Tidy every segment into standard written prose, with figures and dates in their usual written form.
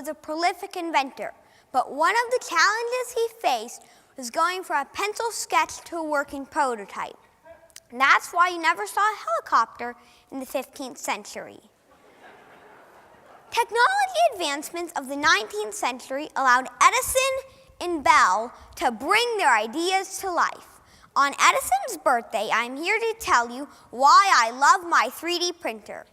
was a prolific inventor, but one of the challenges he faced was going from a pencil sketch to a working prototype. And that's why you never saw a helicopter in the 15th century. Technology advancements of the 19th century allowed Edison and Bell to bring their ideas to life. On Edison's birthday, I'm here to tell you why I love my 3D printer.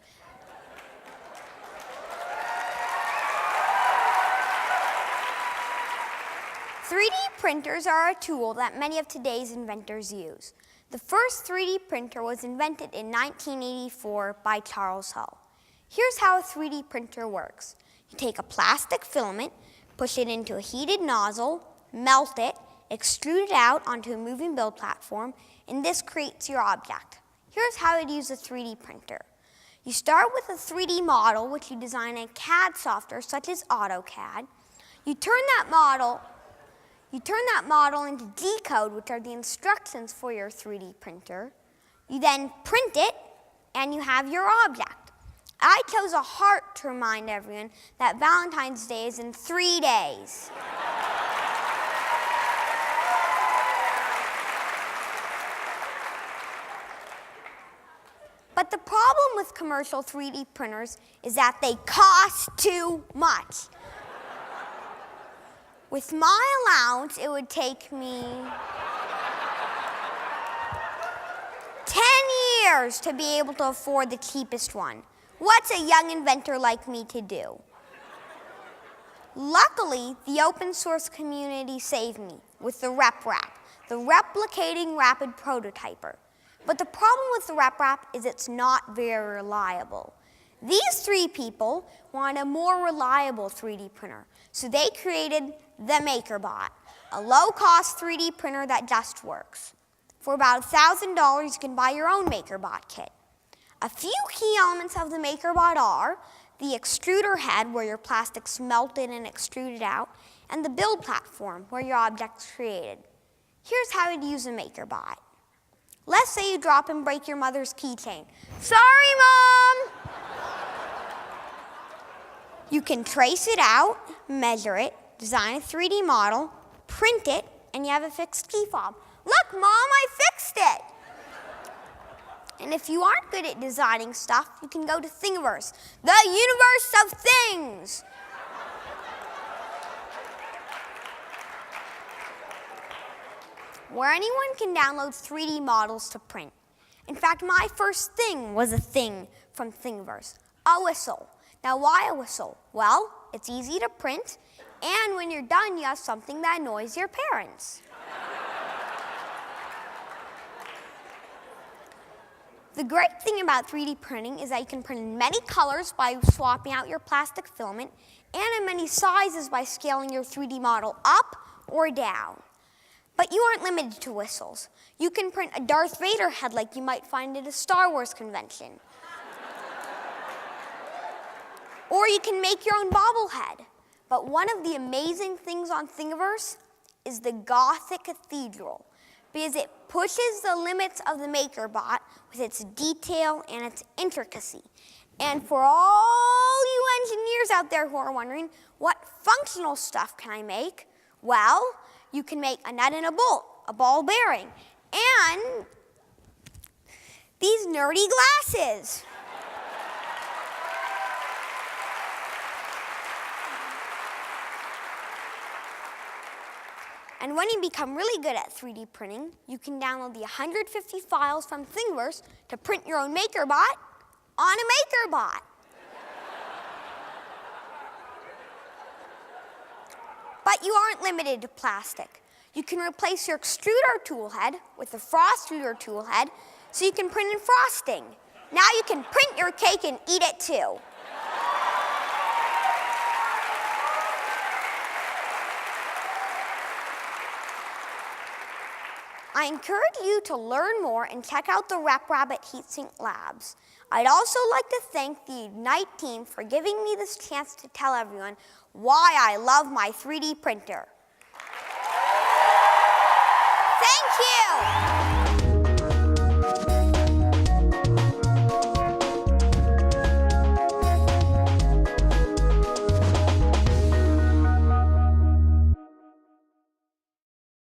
"3D printers are a tool that many of today's inventors use. The first 3D printer was invented in 1984 by Charles Hull. Here's how a 3D printer works. You take a plastic filament, push it into a heated nozzle, melt it, extrude it out onto a moving build platform, and this creates your object. Here's how to use a 3D printer. You start with a 3D model, which you design in CAD software such as AutoCAD. You turn that model into G-code, which are the instructions for your 3D printer. You then print it, and you have your object. I chose a heart to remind everyone that Valentine's Day is in 3 days. But the problem with commercial 3D printers is that they cost too much. With my allowance, it would take me 10 years to be able to afford the cheapest one. What's a young inventor like me to do? Luckily, the open source community saved me with the RepRap, the Replicating Rapid Prototyper. But the problem with the RepRap is it's not very reliable. These 3 people wanted a more reliable 3D printer, so they created the MakerBot, a low-cost 3D printer that just works. For about $1,000, you can buy your own MakerBot kit. A few key elements of the MakerBot are the extruder head, where your plastic's melted and extruded out, and the build platform, where your object's created. Here's how to use a MakerBot. Let's say you drop and break your mother's keychain. Sorry, Mom! You can trace it out, measure it, design a 3D model, print it, and you have a fixed key fob. Look, Mom, I fixed it! And if you aren't good at designing stuff, you can go to Thingiverse, the universe of things. Where anyone can download 3D models to print. In fact, my first thing was a thing from Thingiverse, a whistle. Now, why a whistle? Well, it's easy to print, and when you're done, you have something that annoys your parents. The great thing about 3D printing is that you can print in many colors by swapping out your plastic filament, and in many sizes by scaling your 3D model up or down. But you aren't limited to whistles. You can print a Darth Vader head like you might find at a Star Wars convention. Or you can make your own bobblehead. But one of the amazing things on Thingiverse is the Gothic Cathedral, because it pushes the limits of the MakerBot with its detail and its intricacy. And for all you engineers out there who are wondering, what functional stuff can I make? Well, you can make a nut and a bolt, a ball bearing, and these nerdy glasses. And when you become really good at 3D printing, you can download the 150 files from Thingiverse to print your own MakerBot on a MakerBot. But you aren't limited to plastic. You can replace your extruder tool head with a frostruder tool head so you can print in frosting. Now you can print your cake and eat it too. I encourage you to learn more and check out the RepRap at HeatSink Labs. I'd also like to thank the Ignite team for giving me this chance to tell everyone why I love my 3D printer.